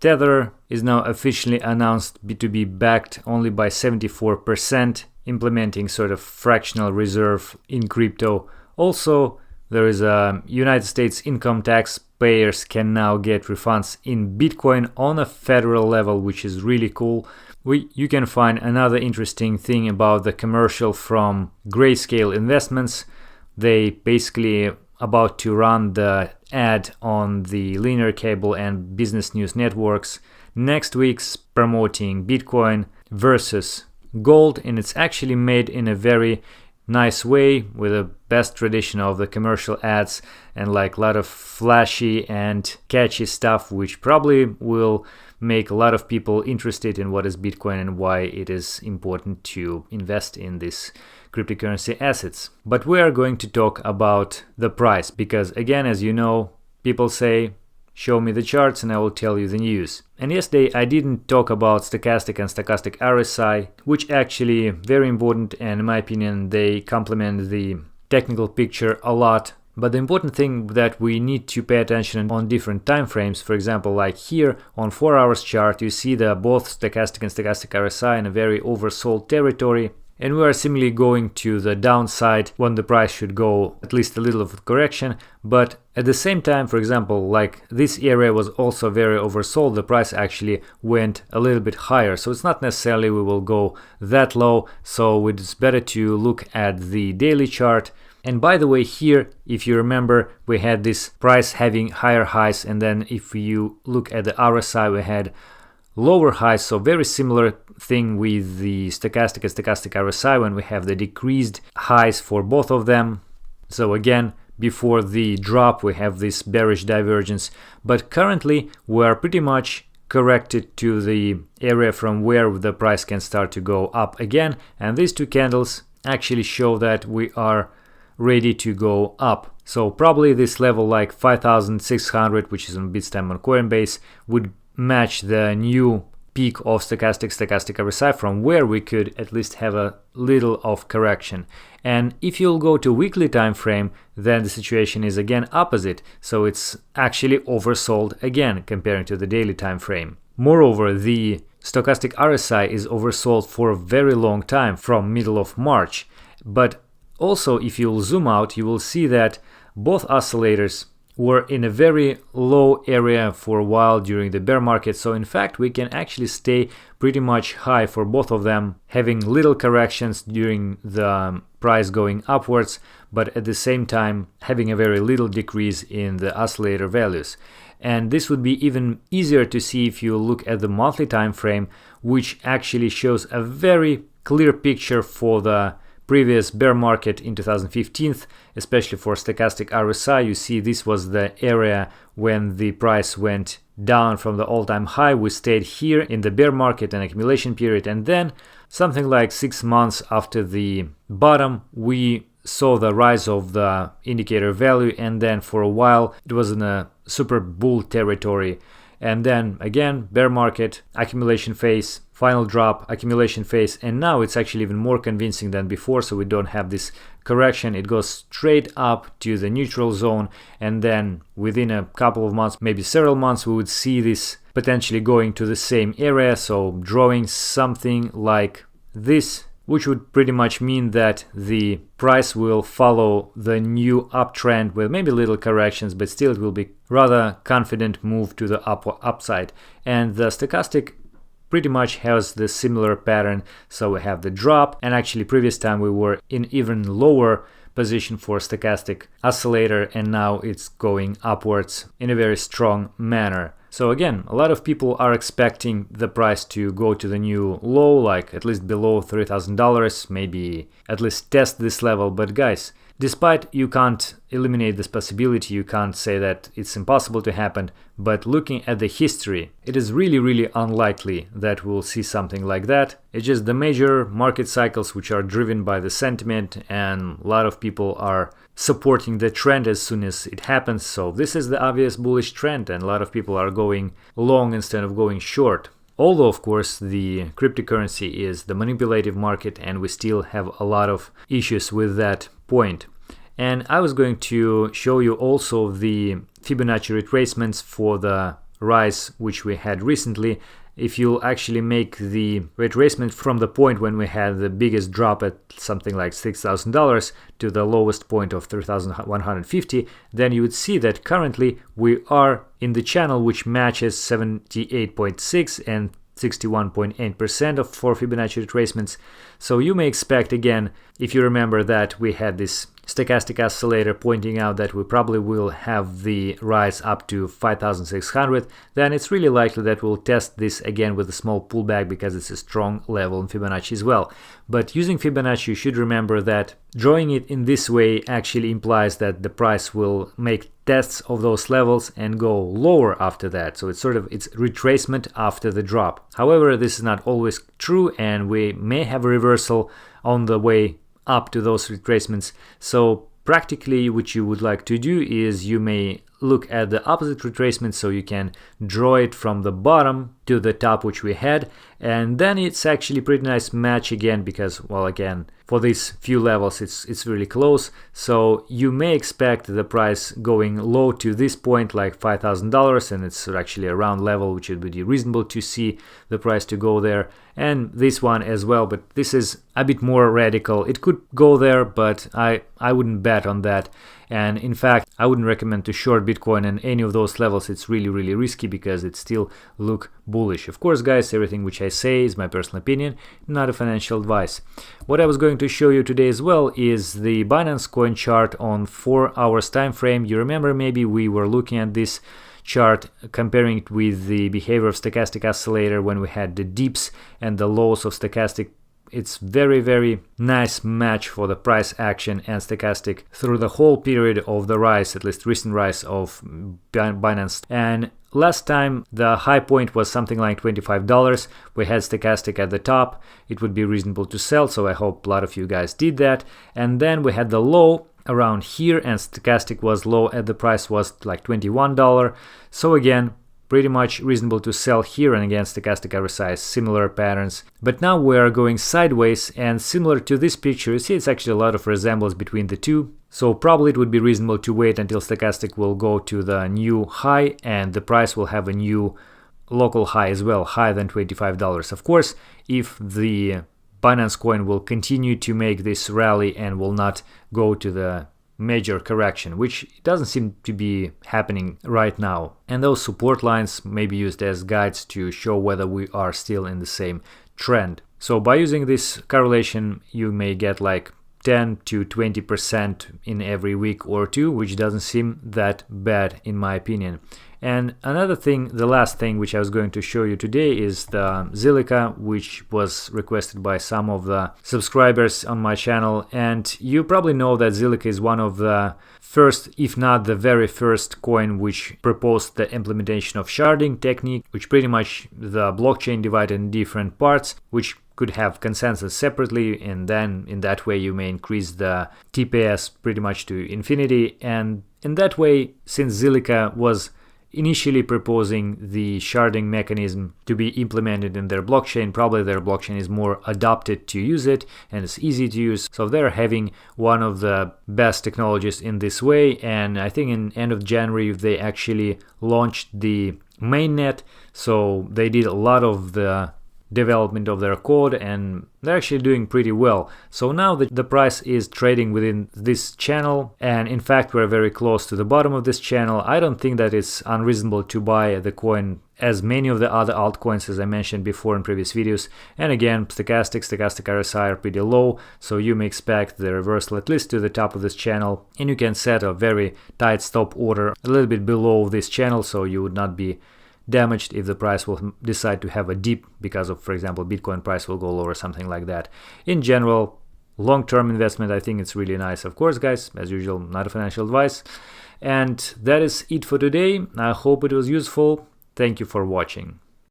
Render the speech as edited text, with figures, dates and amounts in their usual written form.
Tether is now officially announced to be backed only by 74%, implementing sort of fractional reserve in crypto. Also, there is a United States income tax payers can now get refunds in Bitcoin on a federal level, which is really cool. You can find another interesting thing about the commercial from Grayscale Investments. They basically about to run the ad on the linear cable and business news networks next week's promoting Bitcoin versus gold, and it's actually made in a very nice way with the best tradition of the commercial ads and like a lot of flashy and catchy stuff, which probably will make a lot of people interested in what is Bitcoin and why it is important to invest in this cryptocurrency assets. But we are going to talk about the price because, again, as you know, people say show me the charts and I will tell you the news. And yesterday I didn't talk about stochastic and stochastic RSI, which actually very important, and in my opinion they complement the technical picture a lot. But the important thing that we need to pay attention on different time frames, for example, like here on 4 hours chart, you see that both stochastic and stochastic RSI in a very oversold territory. And we are similarly going to the downside when the price should go at least a little of a correction. But at the same time, for example, like this area was also very oversold, the price actually went a little bit higher. So it's not necessarily we will go that low. So it's better to look at the daily chart. And by the way, here, if you remember, we had this price having higher highs. And then if you look at the RSI, we had lower highs. So very similar thing with the stochastic and stochastic RSI when we have the decreased highs for both of them. So again, before the drop, we have this bearish divergence. But currently, we are pretty much corrected to the area from where the price can start to go up again. And these two candles actually show that we are ready to go up. So probably this level like 5,600, which is on Bitstamp on Coinbase, would match the new peak of stochastic RSI from where we could at least have a little of correction. And if you'll go to weekly time frame, then the situation is again opposite. So it's actually oversold again comparing to the daily time frame. Moreover, the stochastic RSI is oversold for a very long time from middle of March. But also, if you'll zoom out, you will see that both oscillators were in a very low area for a while during the bear market. So in fact, we can actually stay pretty much high for both of them, having little corrections during the price going upwards, but at the same time having a very little decrease in the oscillator values. And this would be even easier to see if you look at the monthly time frame, which actually shows a very clear picture for the previous bear market in 2015, especially for stochastic RSI. You see this was the area when the price went down from the all-time high. We stayed here in the bear market and accumulation period, and then something like 6 months after the bottom we saw the rise of the indicator value, and then for a while it was in a super bull territory. And then again, bear market, accumulation phase, final drop, accumulation phase, and now it's actually even more convincing than before, so we don't have this correction. It goes straight up to the neutral zone, and then within a couple of months, maybe several months, we would see this potentially going to the same area, so drawing something like this, which would pretty much mean that the price will follow the new uptrend with maybe little corrections, but still it will be rather confident move to the upside. And the stochastic pretty much has the similar pattern. So we have the drop, and actually previous time we were in even lower position for stochastic oscillator, and now it's going upwards in a very strong manner. So again, a lot of people are expecting the price to go to the new low, like at least below $3,000, maybe at least test this level. But guys, despite you can't eliminate this possibility, you can't say that it's impossible to happen, but looking at the history, it is really unlikely that we'll see something like that. It's just the major market cycles which are driven by the sentiment, and a lot of people are supporting the trend as soon as it happens. So this is the obvious bullish trend, and a lot of people are going long instead of going short. Although, of course, the cryptocurrency is the manipulative market, and we still have a lot of issues with that point. And I was going to show you also the Fibonacci retracements for the rise which we had recently, if you actually make the retracement from the point when we had the biggest drop at something like $6,000 to the lowest point of 3,150, then you would see that currently we are in the channel which matches 78.6 and 61.8% for Fibonacci retracements. So you may expect, again, if you remember that we had this stochastic oscillator pointing out that we probably will have the rise up to 5,600, then it's really likely that we'll test this again with a small pullback because it's a strong level in Fibonacci as well. But using Fibonacci, you should remember that drawing it in this way actually implies that the price will make tests of those levels and go lower after that. So it's retracement after the drop. However, this is not always true, and we may have a reversal on the way up to those retracements. So practically what you would like to do is you may look at the opposite retracement, so you can draw it from the bottom to the top which we had, and then it's actually pretty nice match again because, well, again, for these few levels it's really close. So you may expect the price going low to this point like $5,000, and it's actually a round level which it would be reasonable to see the price to go there, and this one as well, but this is a bit more radical. It could go there, but I wouldn't bet on that. And in fact, I wouldn't recommend to short Bitcoin and any of those levels. It's really risky because it still look bullish. Of course, guys, everything which I say is my personal opinion, not a financial advice. What I was going to show you today as well is the Binance coin chart on 4 hours time frame. You remember maybe we were looking at this chart, comparing it with the behavior of stochastic oscillator when we had the dips and the lows of stochastic. It's very nice match for the price action and stochastic through the whole period of the rise, at least recent rise of Binance. And last time the high point was something like $25. We had stochastic at the top. It would be reasonable to sell, so I hope a lot of you guys did that. And then we had the low around here, and stochastic was low at the price was like $21. So again, pretty much reasonable to sell here, and again stochastic RSI similar patterns. But now we are going sideways, and similar to this picture, you see it's actually a lot of resemblance between the two. So probably it would be reasonable to wait until stochastic will go to the new high and the price will have a new local high as well, higher than $25. Of course, if the Binance coin will continue to make this rally and will not go to the major correction, which doesn't seem to be happening right now. And those support lines may be used as guides to show whether we are still in the same trend. So by using this correlation, you may get like 10 to 20% in every week or two, which doesn't seem that bad in my opinion. And another thing, the last thing which I was going to show you today is the Zilliqa, which was requested by some of the subscribers on my channel. And you probably know that Zilliqa is one of the first, if not the very first coin which proposed the implementation of sharding technique, which pretty much the blockchain divided in different parts, which could have consensus separately, and then in that way you may increase the TPS pretty much to infinity. And in that way, since Zilliqa was initially proposing the sharding mechanism to be implemented in their blockchain, probably their blockchain is more adapted to use it and it's easy to use, so they're having one of the best technologies in this way. And I think in end of January they actually launched the mainnet, so they did a lot of the development of their code and they're actually doing pretty well. So now that the price is trading within this channel, and in fact we're very close to the bottom of this channel, I don't think that it's unreasonable to buy the coin as many of the other altcoins as I mentioned before in previous videos. And again, stochastic RSI are pretty low, so you may expect the reversal at least to the top of this channel, and you can set a very tight stop order a little bit below this channel, so you would not be damaged if the price will decide to have a dip because of, for example, Bitcoin price will go lower or something like that. In general, long-term investment, I think it's really nice. Of course, guys, as usual, not a financial advice. And that is it for today. I hope it was useful. Thank you for watching.